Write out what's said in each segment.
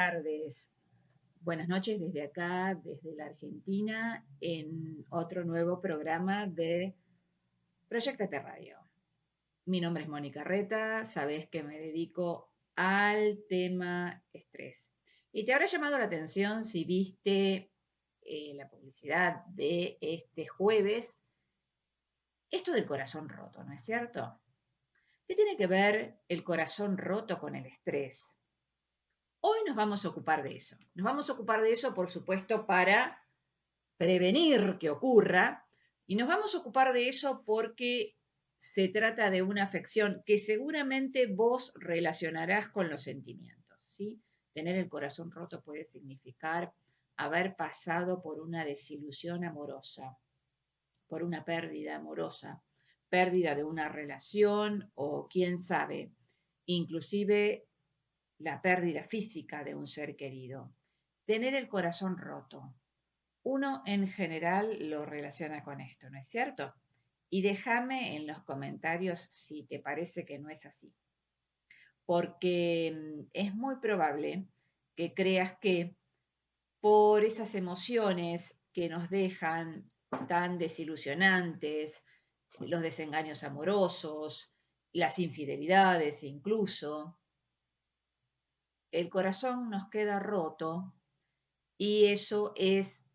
tardes, buenas noches desde acá, desde la Argentina, en otro nuevo programa de Proyectate Radio. Mi nombre es Mónica Reta, sabés que me dedico al tema estrés. Y te habrá llamado la atención si viste la publicidad de este jueves, esto del corazón roto, ¿no es cierto? ¿Qué tiene que ver el corazón roto con el estrés? Hoy nos vamos a ocupar de eso. Nos vamos a ocupar de eso, por supuesto, para prevenir que ocurra, y nos vamos a ocupar de eso porque se trata de una afección que seguramente vos relacionarás con los sentimientos, ¿sí? Tener el corazón roto puede significar haber pasado por una desilusión amorosa, por una pérdida amorosa, pérdida de una relación o quién sabe, inclusive la pérdida física de un ser querido. Tener el corazón roto. Uno en general lo relaciona con esto, ¿no es cierto? Y déjame en los comentarios si te parece que no es así. Porque es muy probable que creas que por esas emociones que nos dejan tan desilusionantes, los desengaños amorosos, las infidelidades incluso, el corazón nos queda roto y eso es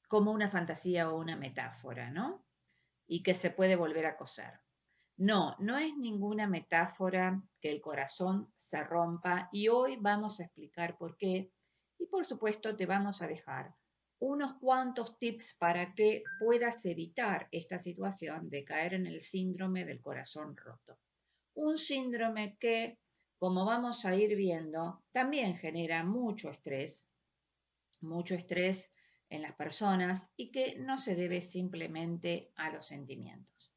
como una fantasía o una metáfora, ¿no? Y que se puede volver a coser. No, no es ninguna metáfora que el corazón se rompa y hoy vamos a explicar por qué y por supuesto te vamos a dejar unos cuantos tips para que puedas evitar esta situación de caer en el síndrome del corazón roto. Un síndrome que, como vamos a ir viendo, también genera mucho estrés en las personas y que no se debe simplemente a los sentimientos.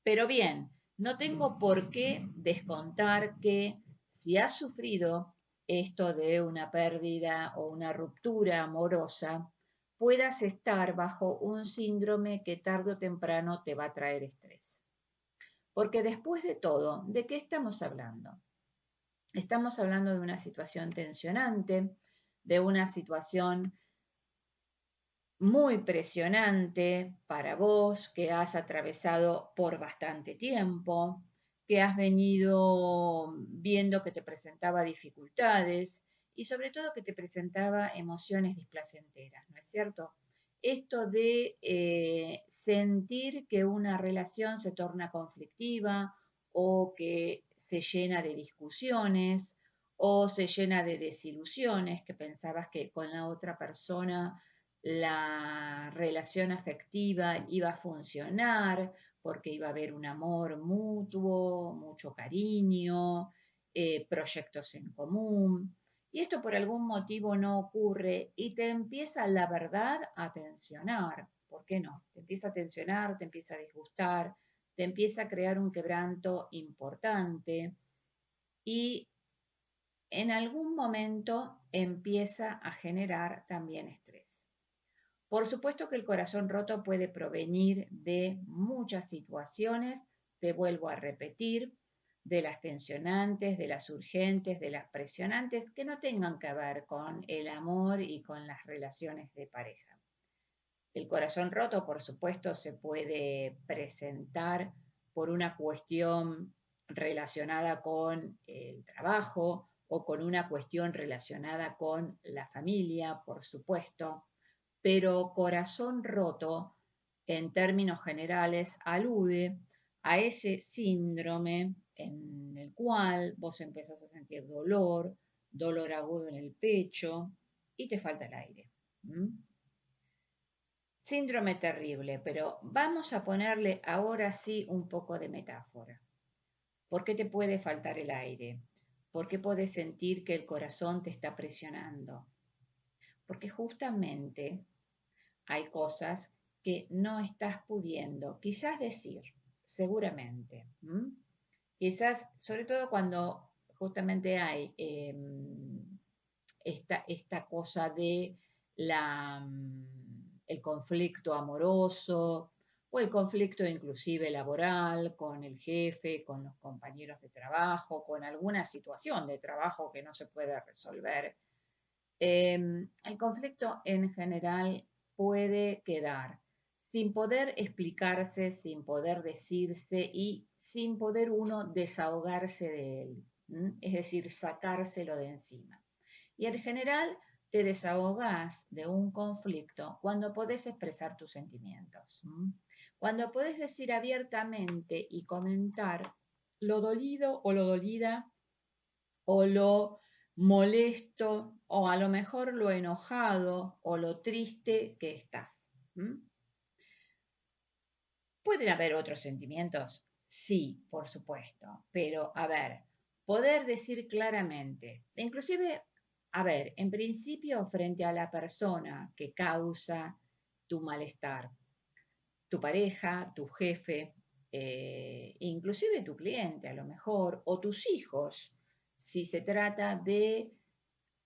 Pero bien, no tengo por qué descontar que si has sufrido esto de una pérdida o una ruptura amorosa, puedas estar bajo un síndrome que tarde o temprano te va a traer estrés. Porque después de todo, ¿de qué estamos hablando? Estamos hablando de una situación tensionante, de una situación muy presionante para vos, que has atravesado por bastante tiempo, que has venido viendo que te presentaba dificultades y sobre todo que te presentaba emociones displacenteras, ¿no es cierto? Esto de sentir que una relación se torna conflictiva o que se llena de discusiones o se llena de desilusiones, que pensabas que con la otra persona la relación afectiva iba a funcionar porque iba a haber un amor mutuo, mucho cariño, proyectos en común. Y esto por algún motivo no ocurre y te empieza la verdad a tensionar. ¿Por qué no? Te empieza a tensionar, te empieza a disgustar, te empieza a crear un quebranto importante y en algún momento empieza a generar también estrés. Por supuesto que el corazón roto puede provenir de muchas situaciones, te vuelvo a repetir, de las tensionantes, de las urgentes, de las presionantes, que no tengan que ver con el amor y con las relaciones de pareja. El corazón roto, por supuesto, se puede presentar por una cuestión relacionada con el trabajo o con una cuestión relacionada con la familia, por supuesto, pero corazón roto, en términos generales, alude a ese síndrome en el cual vos empezás a sentir dolor, dolor agudo en el pecho y te falta el aire. ¿Mm? Síndrome terrible, pero vamos a ponerle ahora sí un poco de metáfora. ¿Por qué te puede faltar el aire? ¿Por qué puedes sentir que el corazón te está presionando? Porque justamente hay cosas que no estás pudiendo, quizás decir, seguramente. Quizás, sobre todo cuando justamente hay esta cosa de el conflicto amoroso o el conflicto inclusive laboral con el jefe, con los compañeros de trabajo, con alguna situación de trabajo que no se puede resolver. El conflicto en general puede quedar sin poder explicarse, sin poder decirse y sin poder uno desahogarse de él, es decir, sacárselo de encima. Y en general te desahogas de un conflicto cuando podés expresar tus sentimientos, cuando podés decir abiertamente y comentar lo dolido o lo dolida o lo molesto o a lo mejor lo enojado o lo triste que estás. ¿Pueden haber otros sentimientos? Sí, por supuesto, pero a ver, poder decir claramente, inclusive, a ver, en principio frente a la persona que causa tu malestar, tu pareja, tu jefe, inclusive tu cliente a lo mejor, o tus hijos, si se trata de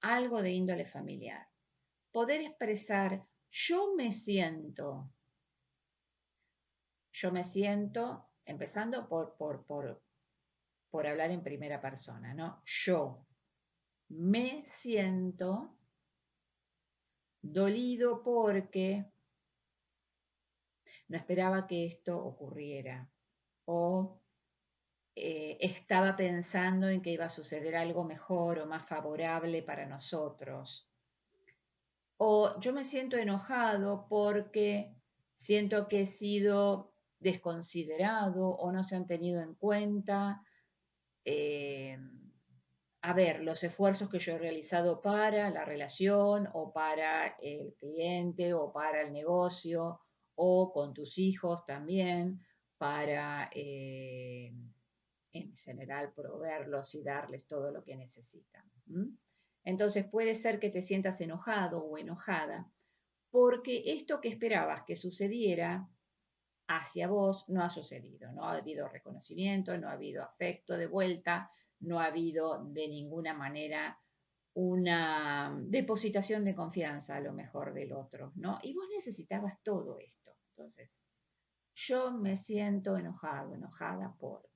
algo de índole familiar. Poder expresar, yo me siento, empezando por hablar en primera persona, ¿no? Yo me siento dolido porque no esperaba que esto ocurriera o estaba pensando en que iba a suceder algo mejor o más favorable para nosotros. O yo me siento enojado porque siento que he sido desconsiderado o no se han tenido en cuenta, eh, a ver, los esfuerzos que yo he realizado para la relación o para el cliente o para el negocio o con tus hijos también, para en general proveerlos y darles todo lo que necesitan. Entonces puede ser que te sientas enojado o enojada porque esto que esperabas que sucediera hacia vos no ha sucedido, no ha habido reconocimiento, no ha habido afecto de vuelta, no ha habido de ninguna manera una depositación de confianza a lo mejor del otro, ¿no? Y vos necesitabas todo esto. Entonces, yo me siento enojado, enojada porque.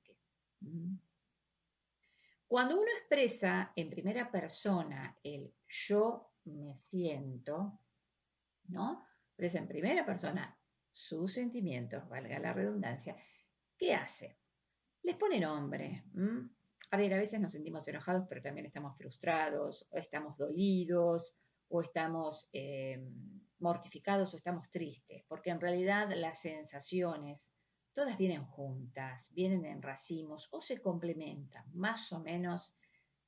Cuando uno expresa en primera persona el yo me siento, ¿no? Expresa en primera persona sus sentimientos, valga la redundancia, ¿qué hace? Les pone nombre. A ver, a veces nos sentimos enojados, pero también estamos frustrados, o estamos dolidos, o estamos mortificados, o estamos tristes, porque en realidad las sensaciones todas vienen juntas, vienen en racimos o se complementan, más o menos.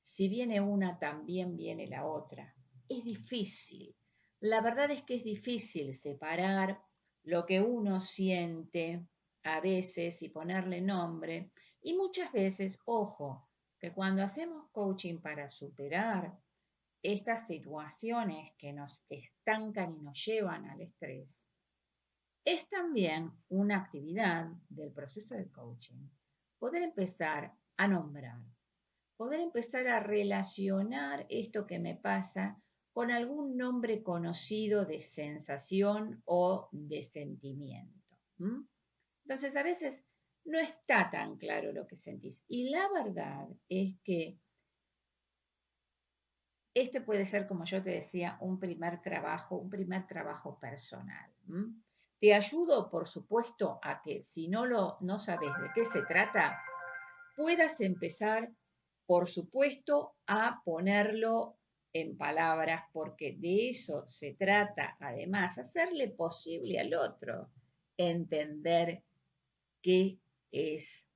Si viene una, también viene la otra. Es difícil. La verdad es que es difícil separar lo que uno siente a veces y ponerle nombre. Y muchas veces, ojo, que cuando hacemos coaching para superar estas situaciones que nos estancan y nos llevan al estrés, es también una actividad del proceso de coaching poder empezar a nombrar, poder empezar a relacionar esto que me pasa con algún nombre conocido de sensación o de sentimiento. Entonces, a veces no está tan claro lo que sentís. Y la verdad es que este puede ser, como yo te decía, un primer trabajo personal. Te ayudo, por supuesto, a que si no sabes de qué se trata, puedas empezar, por supuesto, a ponerlo en palabras, porque de eso se trata, además, hacerle posible al otro entender qué es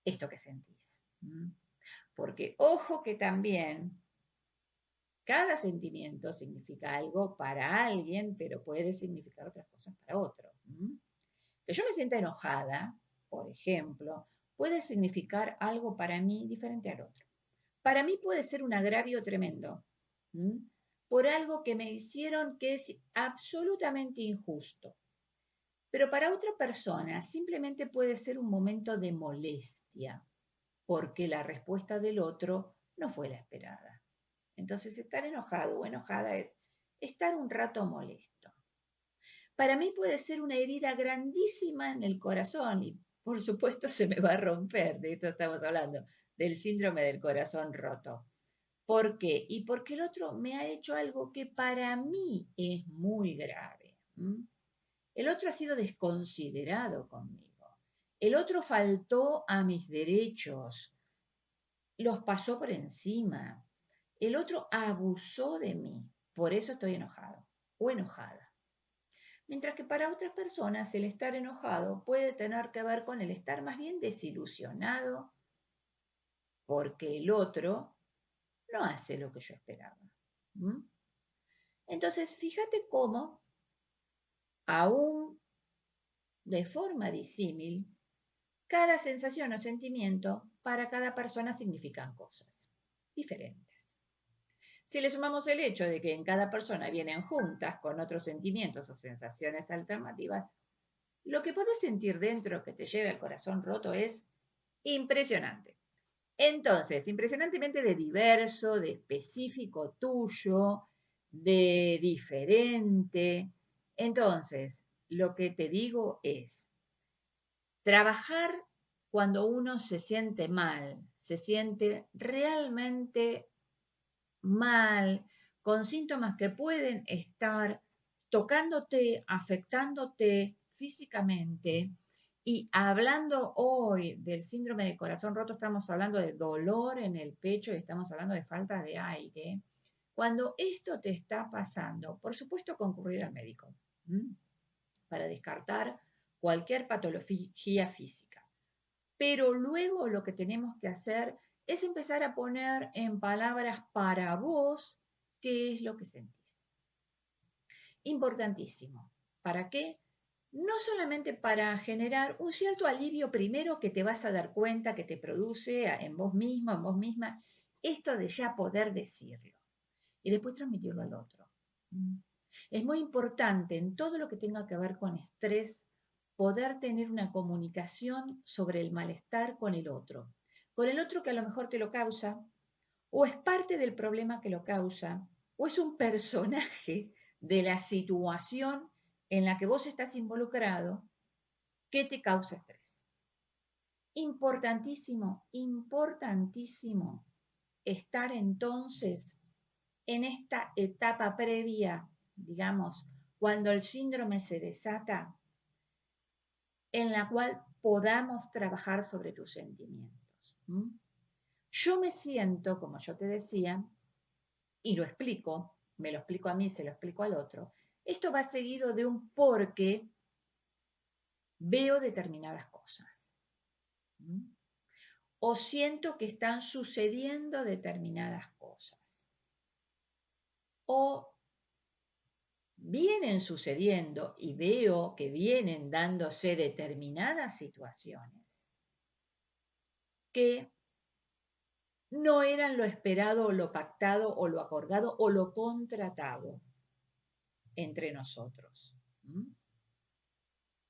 esto que sentís. Porque ojo que también cada sentimiento significa algo para alguien, pero puede significar otras cosas para otro. Que yo me sienta enojada, por ejemplo, puede significar algo para mí diferente al otro. Para mí puede ser un agravio tremendo, por algo que me hicieron que es absolutamente injusto. Pero para otra persona simplemente puede ser un momento de molestia, porque la respuesta del otro no fue la esperada. Entonces, estar enojado o enojada es estar un rato molesto. para mí puede ser una herida grandísima en el corazón y por supuesto se me va a romper, de esto estamos hablando, del síndrome del corazón roto. ¿Por qué? Y porque el otro me ha hecho algo que para mí es muy grave. El otro ha sido desconsiderado conmigo. El otro faltó a mis derechos, los pasó por encima. El otro abusó de mí. Por eso estoy enojado o enojada. Mientras que para otras personas el estar enojado puede tener que ver con el estar más bien desilusionado porque el otro no hace lo que yo esperaba. Entonces, fíjate cómo, aún de forma disímil, cada sensación o sentimiento para cada persona significan cosas diferentes. Si le sumamos el hecho de que en cada persona vienen juntas con otros sentimientos o sensaciones alternativas, lo que puedes sentir dentro que te lleve al corazón roto es impresionante. Entonces, impresionantemente de diverso, de específico tuyo, de diferente. Entonces, lo que te digo es, trabajar cuando uno se siente mal, se siente realmente mal, con síntomas que pueden estar tocándote, afectándote físicamente. Y hablando hoy del síndrome de corazón roto, estamos hablando de dolor en el pecho y estamos hablando de falta de aire. Cuando esto te está pasando, por supuesto concurrir al médico para descartar cualquier patología física. Pero luego lo que tenemos que hacer es empezar a poner en palabras para vos qué es lo que sentís. Importantísimo. ¿Para qué? No solamente para generar un cierto alivio primero que te vas a dar cuenta que te produce en vos mismo, en vos misma, esto de ya poder decirlo y después transmitirlo al otro. Es muy importante en todo lo que tenga que ver con estrés poder tener una comunicación sobre el malestar con el otro que a lo mejor te lo causa, o es parte del problema que lo causa, o es un personaje de la situación en la que vos estás involucrado que te causa estrés. Importantísimo, importantísimo estar entonces en esta etapa previa, digamos, cuando el síndrome se desata, en la cual podamos trabajar sobre tus sentimientos. Yo me siento, como yo te decía, y lo explico, me lo explico a mí, se lo explico al otro, esto va seguido de un porque veo determinadas cosas. O siento que están sucediendo determinadas cosas. O vienen sucediendo y veo que vienen dándose determinadas situaciones que no eran lo esperado o lo pactado o lo acordado o lo contratado entre nosotros.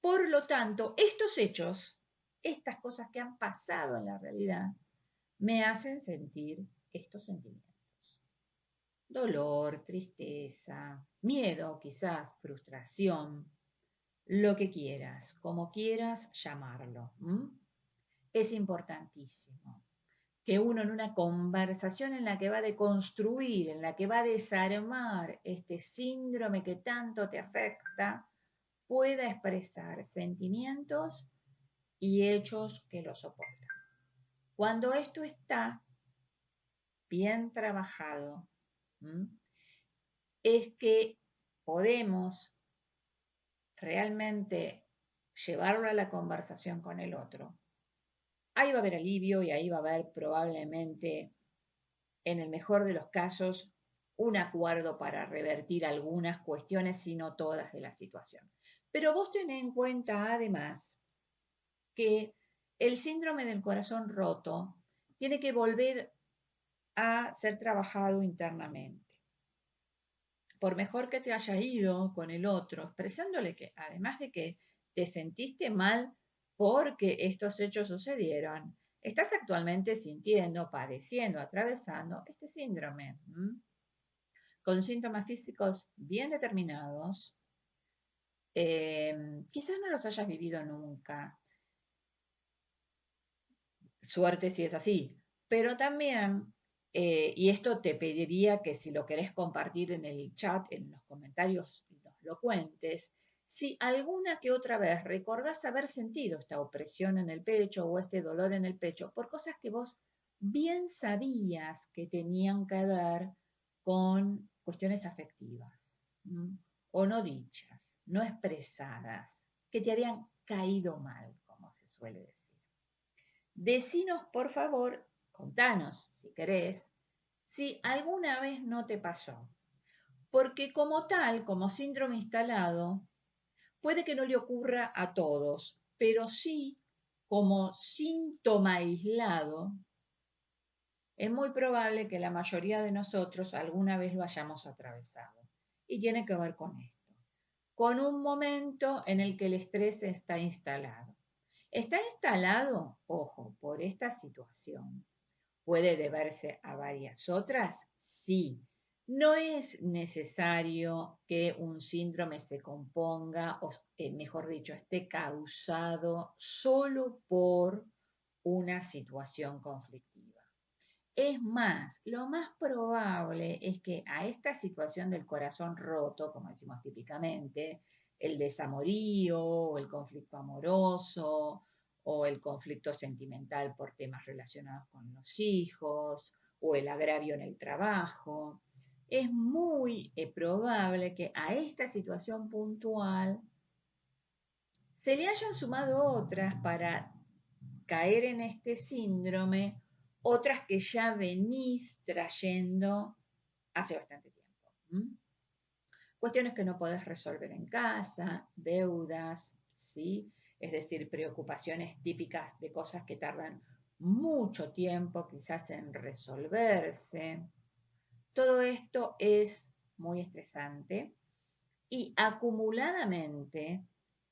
Por lo tanto, estos hechos, estas cosas que han pasado en la realidad, me hacen sentir estos sentimientos. Dolor, tristeza, miedo, quizás, frustración, lo que quieras, como quieras llamarlo. Es importantísimo que uno en una conversación en la que va a deconstruir, en la que va a desarmar este síndrome que tanto te afecta, pueda expresar sentimientos y hechos que lo soportan. Cuando esto está bien trabajado, es que podemos realmente llevarlo a la conversación con el otro. Ahí va a haber alivio y ahí va a haber probablemente, en el mejor de los casos, un acuerdo para revertir algunas cuestiones, si no todas, de la situación. Pero vos tenés en cuenta, además, que el síndrome del corazón roto tiene que volver a ser trabajado internamente. Por mejor que te hayas ido con el otro, expresándole que además de que te sentiste mal porque estos hechos sucedieron, estás actualmente sintiendo, padeciendo, atravesando este síndrome, con síntomas físicos bien determinados, Quizás no los hayas vivido nunca. Suerte si es así. Pero también, y esto te pediría que si lo querés compartir en el chat, en los comentarios, nos lo cuentes, si alguna que otra vez recordás haber sentido esta opresión en el pecho o este dolor en el pecho por cosas que vos bien sabías que tenían que ver con cuestiones afectivas, o no dichas, no expresadas, que te habían caído mal, como se suele decir. Decinos, por favor, contanos, si querés, si alguna vez no te pasó. Porque como tal, como síndrome instalado, puede que no le ocurra a todos, pero sí como síntoma aislado, es muy probable que la mayoría de nosotros alguna vez lo hayamos atravesado. Y tiene que ver con esto, con un momento en el que el estrés está instalado. Está instalado, ojo, por esta situación. ¿Puede deberse a varias otras? Sí. No es necesario que un síndrome se componga, o mejor dicho, esté causado solo por una situación conflictiva. Es más, lo más probable es que a esta situación del corazón roto, como decimos típicamente, el desamorío o el conflicto amoroso o el conflicto sentimental por temas relacionados con los hijos o el agravio en el trabajo, es muy probable que a esta situación puntual se le hayan sumado otras para caer en este síndrome, otras que ya venís trayendo hace bastante tiempo. Cuestiones que no podés resolver en casa, deudas, ¿sí? Es decir, preocupaciones típicas de cosas que tardan mucho tiempo quizás en resolverse. Todo esto es muy estresante y acumuladamente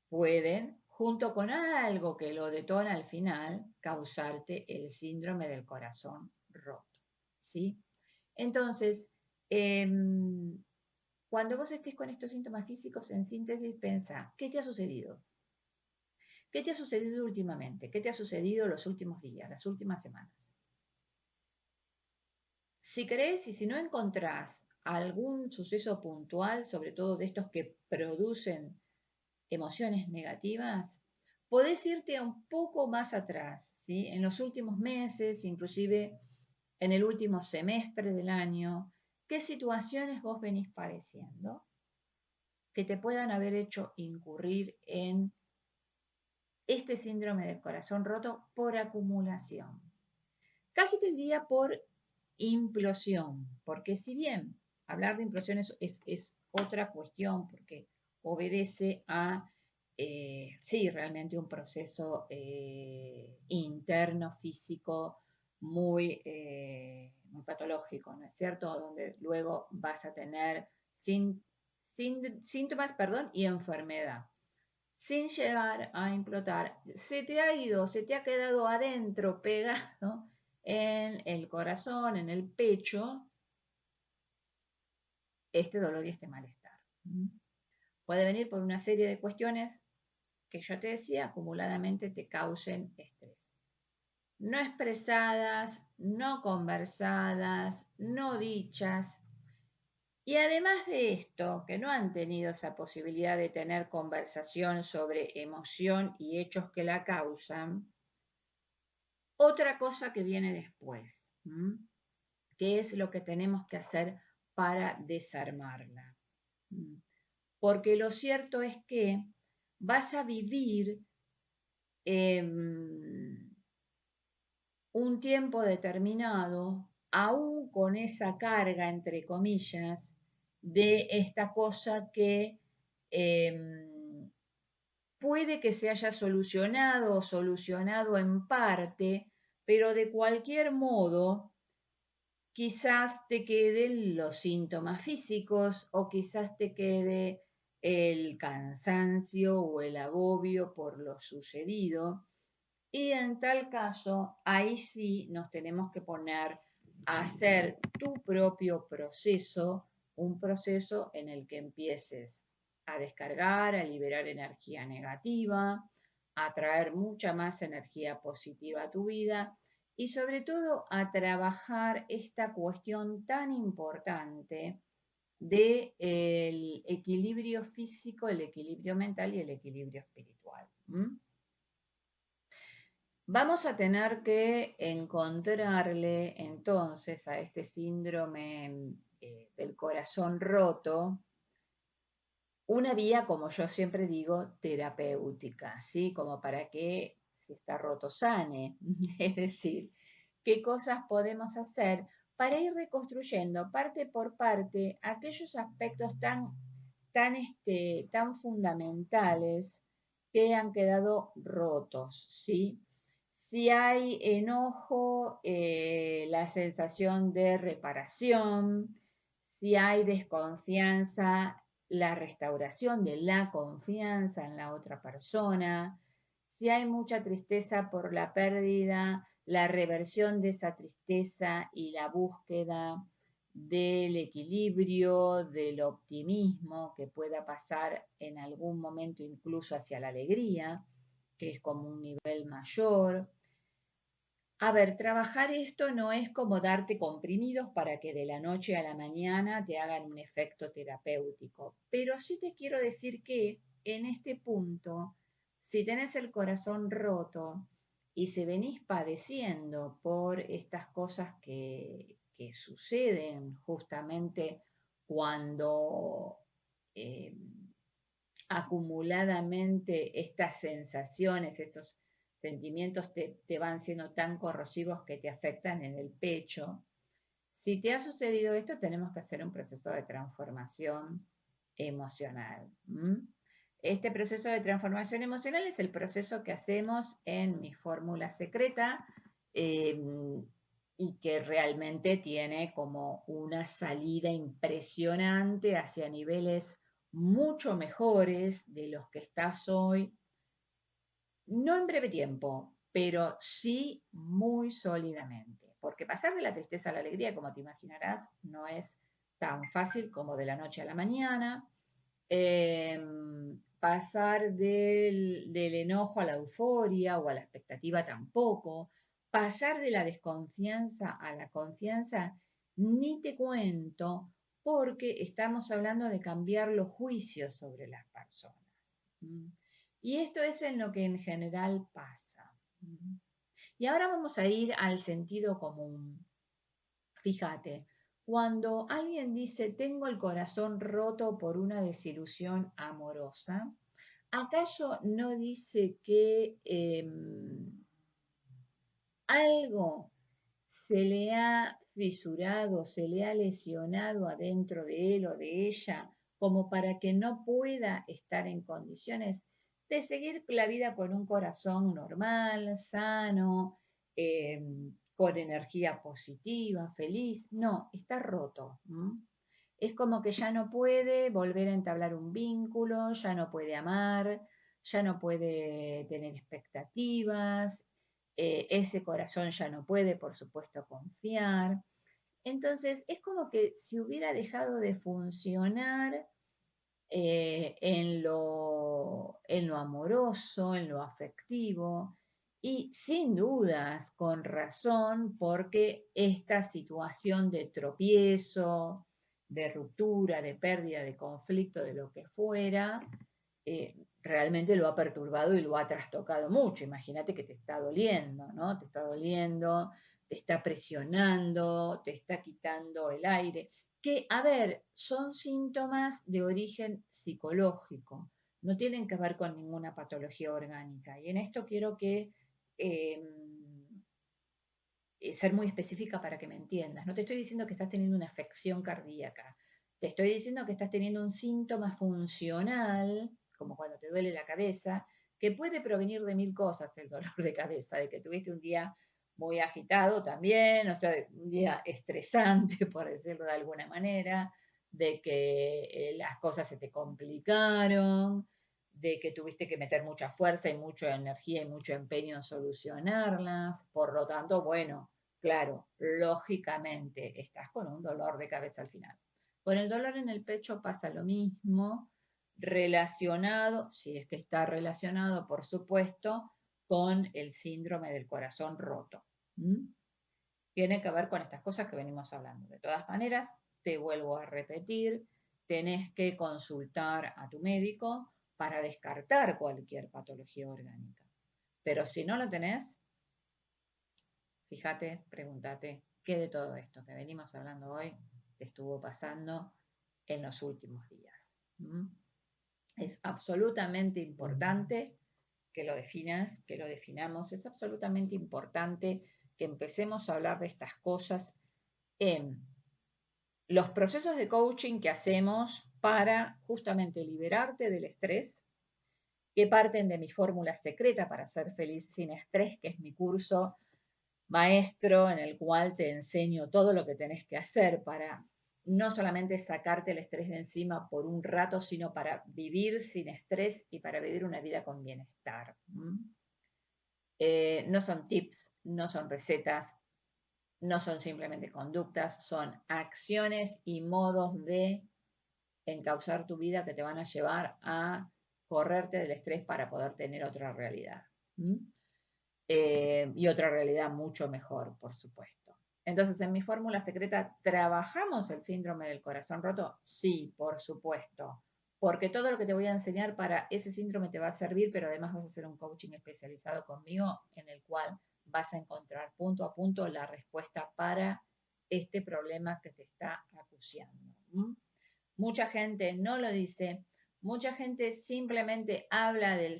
pueden, junto con algo que lo detona al final, causarte el síndrome del corazón roto, ¿sí? Entonces, cuando vos estés con estos síntomas físicos, en síntesis, pensá, ¿qué te ha sucedido? ¿Qué te ha sucedido últimamente? ¿Qué te ha sucedido los últimos días, las últimas semanas? Si querés y si no encontrás algún suceso puntual, sobre todo de estos que producen emociones negativas, podés irte un poco más atrás, ¿sí? En los últimos meses, inclusive en el último semestre del año, ¿qué situaciones vos venís padeciendo que te puedan haber hecho incurrir en este síndrome del corazón roto por acumulación? Casi te diría por implosión, porque si bien hablar de implosión es otra cuestión, porque obedece a, sí, realmente un proceso interno, físico, muy patológico, ¿no es cierto? Donde luego vas a tener síntomas, perdón, y enfermedad sin llegar a implotar. Se te ha ido, se te ha quedado adentro, pegado en el corazón, en el pecho, este dolor y este malestar. Puede venir por una serie de cuestiones que yo te decía, acumuladamente te causen estrés. No expresadas, no conversadas, no dichas. Y además de esto, que no han tenido esa posibilidad de tener conversación sobre emoción y hechos que la causan, otra cosa que viene después, ¿qué es lo que tenemos que hacer para desarmarla? Porque lo cierto es que vas a vivir un tiempo determinado, aún con esa carga, entre comillas, de esta cosa que puede que se haya solucionado o solucionado en parte, pero de cualquier modo quizás te queden los síntomas físicos o quizás te quede el cansancio o el agobio por lo sucedido. Y en tal caso, ahí sí nos tenemos que poner a hacer tu propio proceso, un proceso en el que empieces a descargar, a liberar energía negativa, a traer mucha más energía positiva a tu vida y sobre todo a trabajar esta cuestión tan importante de el equilibrio físico, el equilibrio mental y el equilibrio espiritual. Vamos a tener que encontrarle entonces a este síndrome del corazón roto una vía, como yo siempre digo, terapéutica, ¿sí? Como para que si está roto sane. Es decir, qué cosas podemos hacer para ir reconstruyendo parte por parte aquellos aspectos tan fundamentales que han quedado rotos, ¿sí? Si hay enojo, la sensación de reparación, si hay desconfianza, la restauración de la confianza en la otra persona, si hay mucha tristeza por la pérdida, la reversión de esa tristeza y la búsqueda del equilibrio, del optimismo que pueda pasar en algún momento incluso hacia la alegría, que es como un nivel mayor. A ver, trabajar esto no es como darte comprimidos para que de la noche a la mañana te hagan un efecto terapéutico, pero sí te quiero decir que en este punto, si tenés el corazón roto y si venís padeciendo por estas cosas que suceden justamente cuando eh, acumuladamente estas sensaciones, estos sentimientos te van siendo tan corrosivos que te afectan en el pecho. Si te ha sucedido esto, tenemos que hacer un proceso de transformación emocional. Este proceso de transformación emocional es el proceso que hacemos en mi fórmula secreta eh, y que realmente tiene como una salida impresionante hacia niveles mucho mejores de los que estás hoy, no en breve tiempo, pero sí muy sólidamente. Porque pasar de la tristeza a la alegría, como te imaginarás, no es tan fácil como de la noche a la mañana. Pasar del enojo a la euforia o a la expectativa tampoco. Pasar de la desconfianza a la confianza, ni te cuento, porque estamos hablando de cambiar los juicios sobre las personas. Y esto es en lo que en general pasa. Y ahora vamos a ir al sentido común. Fíjate, cuando alguien dice tengo el corazón roto por una desilusión amorosa, ¿acaso no dice que algo se le ha fisurado, se le ha lesionado adentro de él o de ella como para que no pueda estar en condiciones de seguir la vida con un corazón normal, sano, con energía positiva, feliz? No, está roto. Es como que ya no puede volver a entablar un vínculo, ya no puede amar, ya no puede tener expectativas, ese corazón ya no puede, por supuesto, confiar. Entonces, es como que si hubiera dejado de funcionar en lo amoroso, en lo afectivo, y sin dudas, con razón, porque esta situación de tropiezo, de ruptura, de pérdida, de conflicto, de lo que fuera, realmente lo ha perturbado y lo ha trastocado mucho. Imagínate que te está doliendo, ¿no? Te está doliendo, te está presionando, te está quitando el aire. Que, a ver, son síntomas de origen psicológico, no tienen que ver con ninguna patología orgánica. Y en esto quiero eh, ser muy específica para que me entiendas. No te estoy diciendo que estás teniendo una afección cardíaca, te estoy diciendo que estás teniendo un síntoma funcional, como cuando te duele la cabeza, que puede provenir de mil cosas el dolor de cabeza, de que tuviste un día muy agitado también, o sea, un día estresante, por decirlo de alguna manera, de que las cosas se te complicaron, de que tuviste que meter mucha fuerza y mucha energía y mucho empeño en solucionarlas. Por lo tanto, bueno, claro, lógicamente estás con un dolor de cabeza al final. Con el dolor en el pecho pasa lo mismo. relacionado, si es que está relacionado, por supuesto, con el síndrome del corazón roto. Tiene que ver con estas cosas que venimos hablando. De todas maneras, te vuelvo a repetir, tenés que consultar a tu médico para descartar cualquier patología orgánica. Pero si no lo tenés, fíjate, pregúntate, ¿qué de todo esto que venimos hablando hoy te estuvo pasando en los últimos días? Es absolutamente importante que lo definas, que lo definamos. Es absolutamente importante que empecemos a hablar de estas cosas en los procesos de coaching que hacemos para justamente liberarte del estrés, que parten de mi fórmula secreta para ser feliz sin estrés, que es mi curso maestro en el cual te enseño todo lo que tenés que hacer para no solamente sacarte el estrés de encima por un rato, sino para vivir sin estrés y para vivir una vida con bienestar. No son tips, no son recetas, no son simplemente conductas, son acciones y modos de encauzar tu vida que te van a llevar a correrte del estrés para poder tener otra realidad. Y otra realidad mucho mejor, por supuesto. Entonces, en mi fórmula secreta, ¿trabajamos el síndrome del corazón roto? Sí, por supuesto. Porque todo lo que te voy a enseñar para ese síndrome te va a servir, pero además vas a hacer un coaching especializado conmigo en el cual vas a encontrar punto a punto la respuesta para este problema que te está acuciando. Mucha gente no lo dice, mucha gente simplemente habla del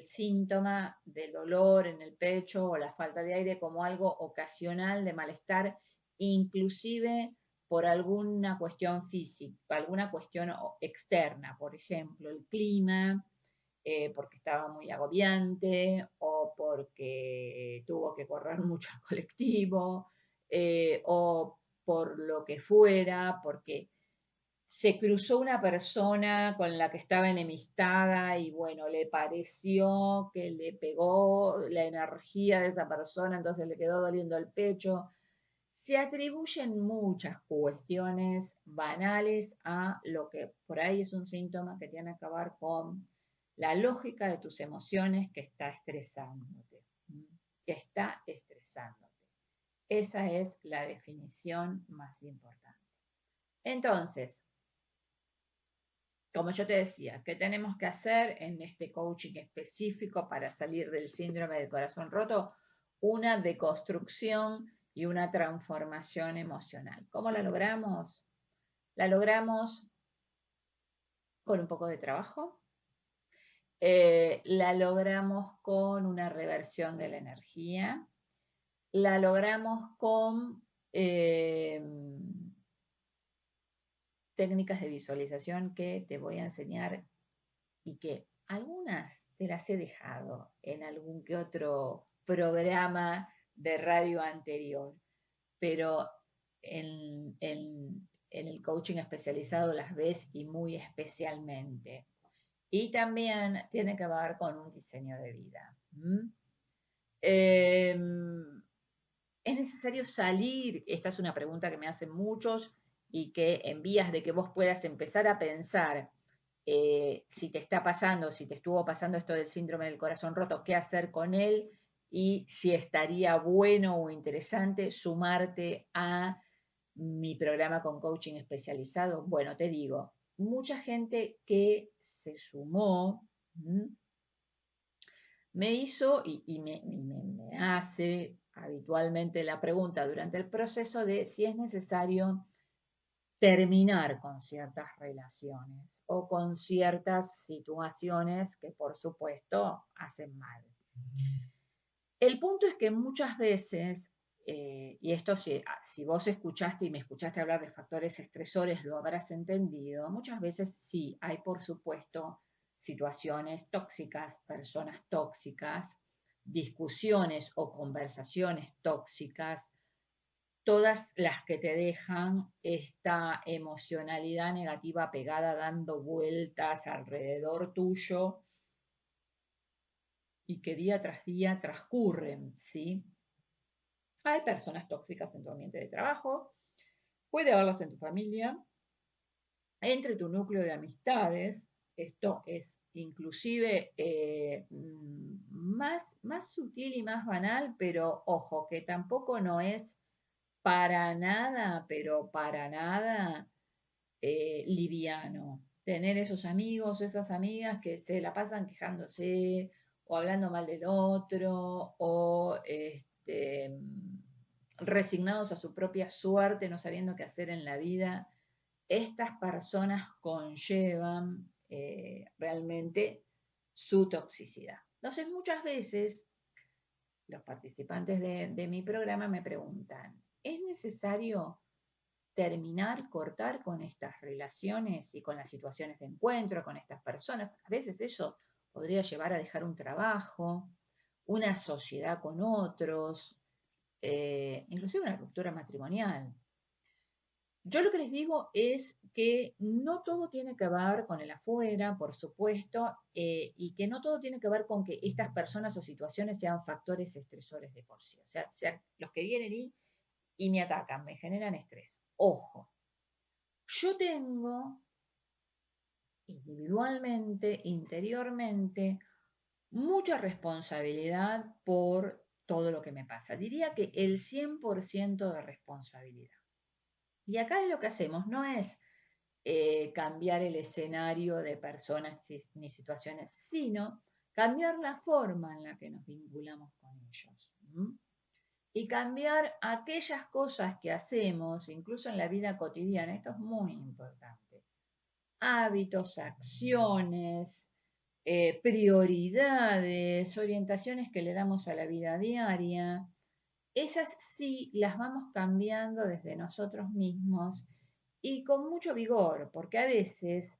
síntoma del dolor en el pecho o la falta de aire como algo ocasional de malestar, inclusive por alguna cuestión física, alguna cuestión externa, por ejemplo, el clima, porque estaba muy agobiante o porque tuvo que correr mucho al colectivo, o por lo que fuera, porque se cruzó una persona con la que estaba enemistada y bueno, le pareció que le pegó la energía de esa persona, entonces le quedó doliendo el pecho. Se atribuyen muchas cuestiones banales a lo que por ahí es un síntoma que tiene que ver con la lógica de tus emociones que está estresándote, que está estresándote. Esa es la definición más importante. Entonces, como yo te decía, ¿qué tenemos que hacer en este coaching específico para salir del síndrome del corazón roto? Una deconstrucción y una transformación emocional. ¿Cómo la logramos? La logramos con un poco de trabajo, la logramos con una reversión de la energía, la logramos con técnicas de visualización que te voy a enseñar y que algunas te las he dejado en algún que otro programa de radio anterior, pero en el coaching especializado las ves y muy especialmente. Y también tiene que ver con un diseño de vida. Es necesario salir, esta es una pregunta que me hacen muchos y que en vías de que vos puedas empezar a pensar si te está pasando, si te estuvo pasando esto del síndrome del corazón roto, qué hacer con él y si estaría bueno o interesante sumarte a mi programa con coaching especializado. Bueno, te digo, mucha gente que se sumó me hizo y me hace habitualmente la pregunta durante el proceso de si es necesario terminar con ciertas relaciones o con ciertas situaciones que por supuesto hacen mal. El punto es que muchas veces, y esto si vos escuchaste y me escuchaste hablar de factores estresores, lo habrás entendido, muchas veces sí hay por supuesto situaciones tóxicas, personas tóxicas, discusiones o conversaciones tóxicas, todas las que te dejan esta emocionalidad negativa pegada dando vueltas alrededor tuyo y que día tras día transcurren, ¿sí? Hay personas tóxicas en tu ambiente de trabajo, puede haberlas en tu familia, entre tu núcleo de amistades, esto es inclusive más sutil y más banal, pero ojo, que tampoco no es para nada, pero para nada liviano. Tener esos amigos, esas amigas que se la pasan quejándose o hablando mal del otro o resignados a su propia suerte, no sabiendo qué hacer en la vida. Estas personas conllevan realmente su toxicidad. Entonces, muchas veces los participantes de mi programa me preguntan, ¿es necesario terminar, cortar con estas relaciones y con las situaciones de encuentro con estas personas? A veces eso podría llevar a dejar un trabajo, una sociedad con otros, inclusive una ruptura matrimonial. Yo lo que les digo es que no todo tiene que ver con el afuera, por supuesto, y que no todo tiene que ver con que estas personas o situaciones sean factores estresores de por sí. O sea los que vienen y me atacan, me generan estrés. Ojo, yo tengo individualmente, interiormente, mucha responsabilidad por todo lo que me pasa. Diría que el 100% de responsabilidad. Y acá lo que hacemos no es cambiar el escenario de personas ni situaciones, sino cambiar la forma en la que nos vinculamos con ellos. Y cambiar aquellas cosas que hacemos, incluso en la vida cotidiana, esto es muy importante. Hábitos, acciones, prioridades, orientaciones que le damos a la vida diaria. Esas sí las vamos cambiando desde nosotros mismos y con mucho vigor, porque a veces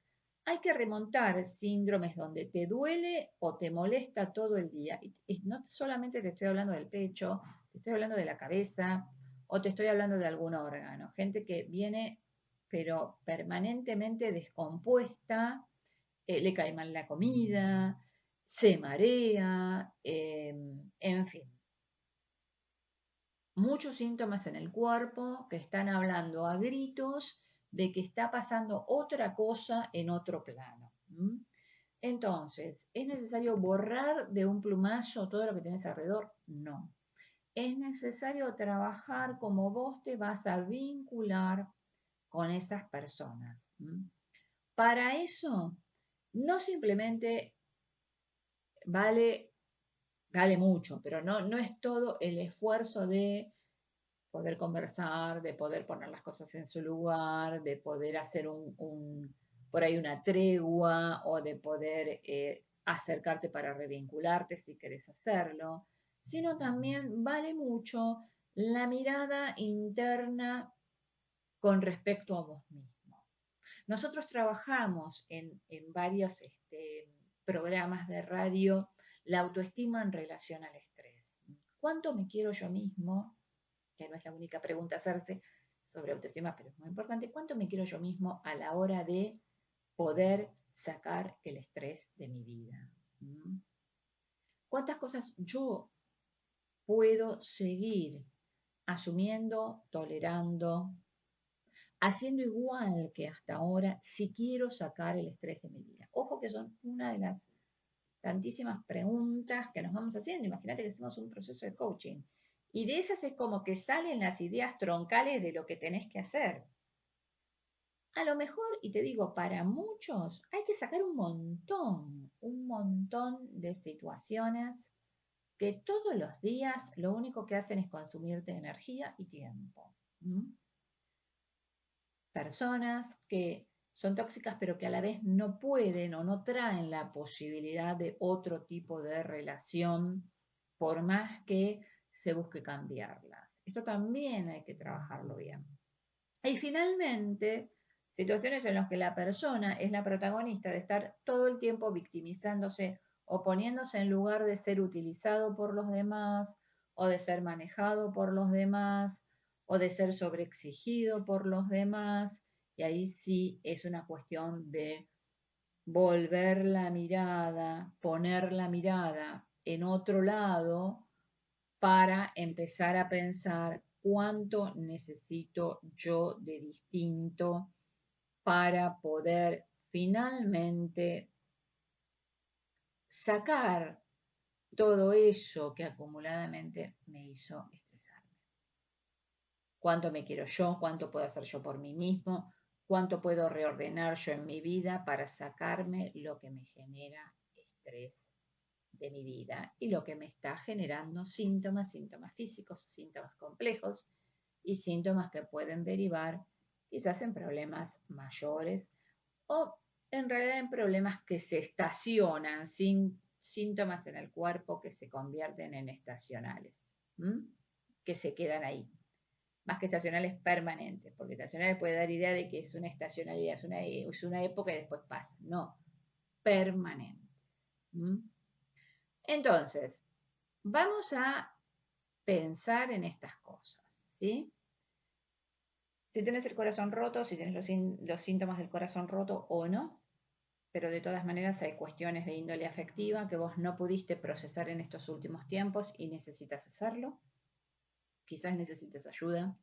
hay que remontar síndromes donde te duele o te molesta todo el día. Y no solamente te estoy hablando del pecho, te estoy hablando de la cabeza o te estoy hablando de algún órgano. Gente que viene pero permanentemente descompuesta, le cae mal la comida, se marea, en fin. Muchos síntomas en el cuerpo que están hablando a gritos de que está pasando otra cosa en otro plano. Entonces, ¿es necesario borrar de un plumazo todo lo que tenés alrededor? No. Es necesario trabajar como vos te vas a vincular con esas personas. Para eso, no simplemente vale mucho, pero no es todo el esfuerzo de poder conversar, de poder poner las cosas en su lugar, de poder hacer por ahí una tregua o de poder acercarte para revincularte si querés hacerlo, sino también vale mucho la mirada interna con respecto a vos mismo. Nosotros trabajamos en varios programas de radio la autoestima en relación al estrés. ¿Cuánto me quiero yo mismo? Que no es la única pregunta a hacerse sobre autoestima, pero es muy importante. ¿Cuánto me quiero yo mismo a la hora de poder sacar el estrés de mi vida? ¿Cuántas cosas yo puedo seguir asumiendo, tolerando, haciendo igual que hasta ahora si quiero sacar el estrés de mi vida? Ojo que son una de las tantísimas preguntas que nos vamos haciendo. Imagínate que hacemos un proceso de coaching y de esas es como que salen las ideas troncales de lo que tenés que hacer. A lo mejor, y te digo, para muchos hay que sacar un montón de situaciones que todos los días lo único que hacen es consumirte energía y tiempo. Personas que son tóxicas pero que a la vez no pueden o no traen la posibilidad de otro tipo de relación por más que se busque cambiarlas. Esto también hay que trabajarlo bien. Y finalmente, situaciones en las que la persona es la protagonista de estar todo el tiempo victimizándose o poniéndose en lugar de ser utilizado por los demás o de ser manejado por los demás o de ser sobreexigido por los demás. Y ahí sí es una cuestión de volver la mirada, poner la mirada en otro lado para empezar a pensar cuánto necesito yo de distinto para poder finalmente sacar todo eso que acumuladamente me hizo estresarme. ¿Cuánto me quiero yo? ¿Cuánto puedo hacer yo por mí mismo? ¿Cuánto puedo reordenar yo en mi vida para sacarme lo que me genera estrés de mi vida y lo que me está generando síntomas físicos, síntomas complejos y síntomas que pueden derivar quizás en problemas mayores o en realidad en problemas que se estacionan, sin síntomas en el cuerpo que se convierten en estacionales, que se quedan ahí. Más que estacionales, permanentes, porque estacionales puede dar idea de que es una estacionalidad, es una época y después pasa. No, permanentes. Entonces, vamos a pensar en estas cosas, ¿sí? Si tienes el corazón roto, si tienes los síntomas del corazón roto o no, pero de todas maneras hay cuestiones de índole afectiva que vos no pudiste procesar en estos últimos tiempos y necesitas hacerlo. Quizás necesites ayuda.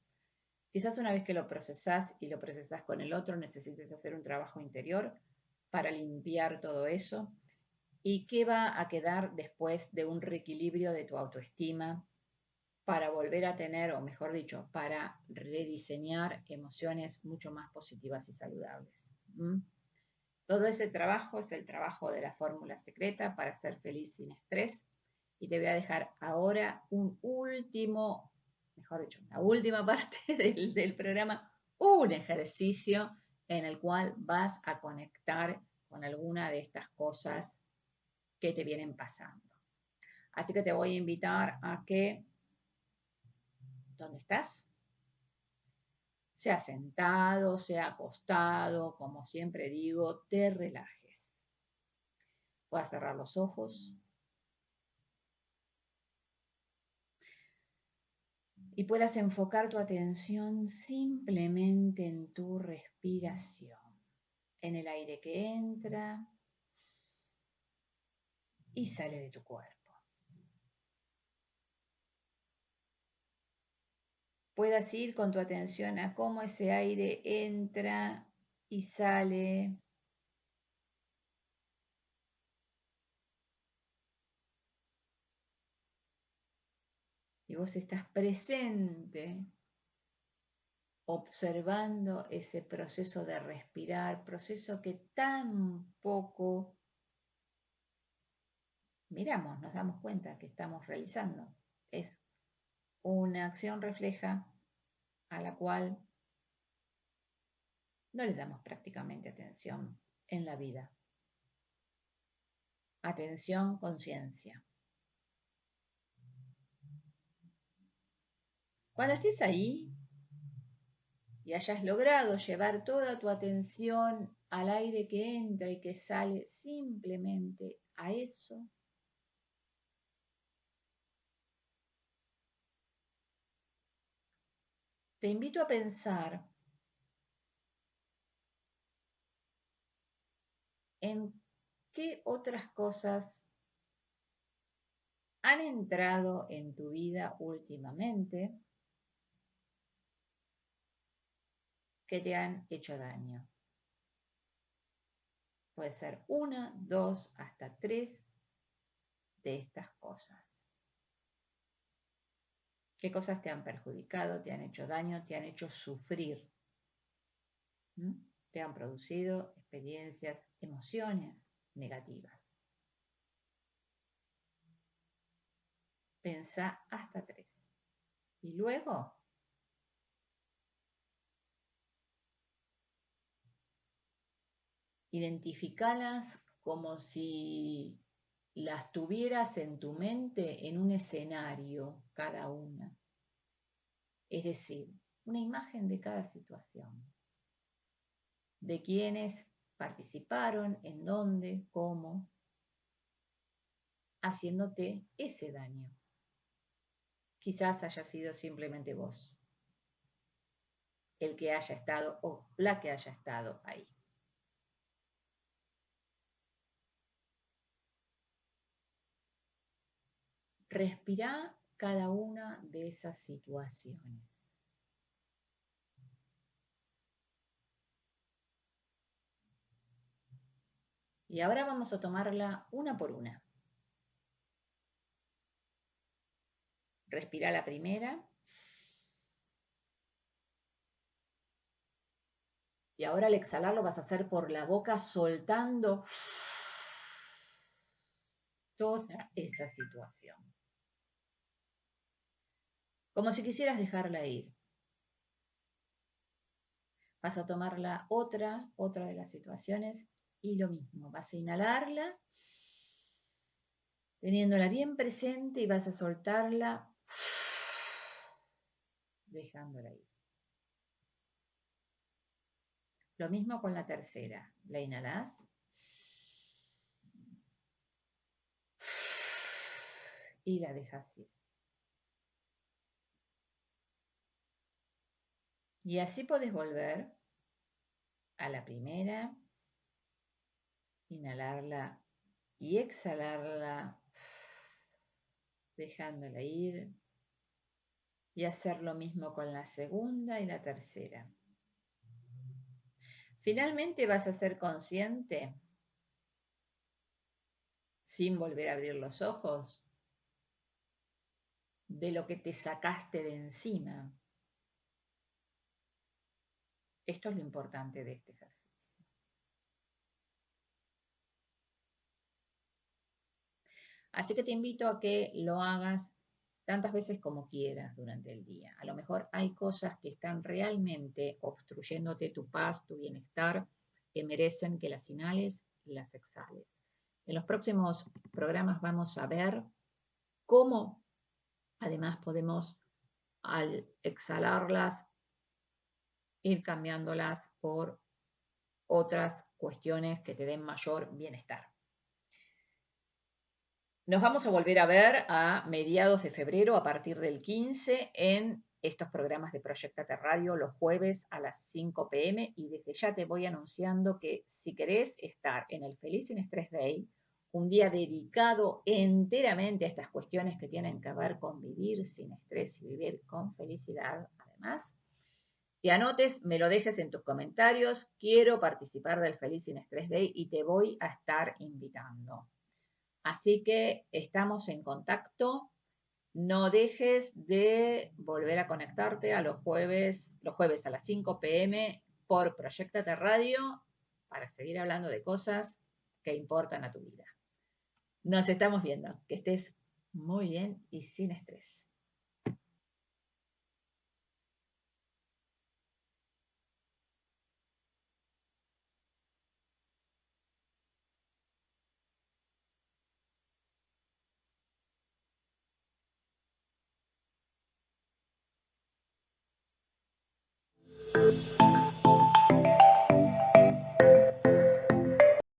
Quizás una vez que lo procesás y lo procesás con el otro, necesites hacer un trabajo interior para limpiar todo eso. ¿Y qué va a quedar después de un reequilibrio de tu autoestima para volver a tener, o mejor dicho, para rediseñar emociones mucho más positivas y saludables? Todo ese trabajo es el trabajo de la fórmula secreta para ser feliz sin estrés. Y te voy a dejar ahora la última parte del programa, un ejercicio en el cual vas a conectar con alguna de estas cosas que te vienen pasando. Así que te voy a invitar a que, ¿dónde estás? Sea sentado, sea acostado, como siempre digo, te relajes. Puedes cerrar los ojos y puedas enfocar tu atención simplemente en tu respiración, en el aire que entra y sale de tu cuerpo. Puedas ir con tu atención a cómo ese aire entra y sale. Y vos estás presente, observando ese proceso de respirar, proceso que tan poco miramos, nos damos cuenta que estamos realizando. Es una acción refleja a la cual no le damos prácticamente atención en la vida. Atención, conciencia. Cuando estés ahí y hayas logrado llevar toda tu atención al aire que entra y que sale, simplemente a eso, te invito a pensar en qué otras cosas han entrado en tu vida últimamente que te han hecho daño. Puede ser una, dos, hasta tres de estas cosas. ¿Qué cosas te han perjudicado, te han hecho daño, te han hecho sufrir? Te han producido experiencias, emociones negativas. Pensá hasta tres. Y luego, identificalas como si las tuvieras en tu mente en un escenario, cada una. Es decir, una imagen de cada situación. De quiénes participaron, en dónde, cómo, haciéndote ese daño. Quizás haya sido simplemente vos, el que haya estado o la que haya estado ahí. Respirá cada una de esas situaciones. Y ahora vamos a tomarla una por una. Respira la primera. Y ahora al exhalar lo vas a hacer por la boca, soltando toda esa situación. Como si quisieras dejarla ir. Vas a tomar la otra de las situaciones y lo mismo. Vas a inhalarla, teniéndola bien presente y vas a soltarla, dejándola ir. Lo mismo con la tercera. La inhalás. Y la dejas ir. Y así podés volver a la primera, inhalarla y exhalarla, dejándola ir. Y hacer lo mismo con la segunda y la tercera. Finalmente vas a ser consciente, sin volver a abrir los ojos, de lo que te sacaste de encima. Esto es lo importante de este ejercicio. Así que te invito a que lo hagas tantas veces como quieras durante el día. A lo mejor hay cosas que están realmente obstruyéndote tu paz, tu bienestar, que merecen que las inhales y las exhales. En los próximos programas vamos a ver cómo además podemos, al exhalarlas, ir cambiándolas por otras cuestiones que te den mayor bienestar. Nos vamos a volver a ver a mediados de febrero, a partir del 15, en estos programas de Proyectate Radio, los jueves a las 5 p.m. Y desde ya te voy anunciando que si querés estar en el Feliz Sin Estrés Day, un día dedicado enteramente a estas cuestiones que tienen que ver con vivir sin estrés y vivir con felicidad, además, te anotes, me lo dejes en tus comentarios, quiero participar del Feliz Sin Estrés Day y te voy a estar invitando. Así que estamos en contacto. No dejes de volver a conectarte a los jueves a las 5 p.m. por Proyectate Radio para seguir hablando de cosas que importan a tu vida. Nos estamos viendo. Que estés muy bien y sin estrés.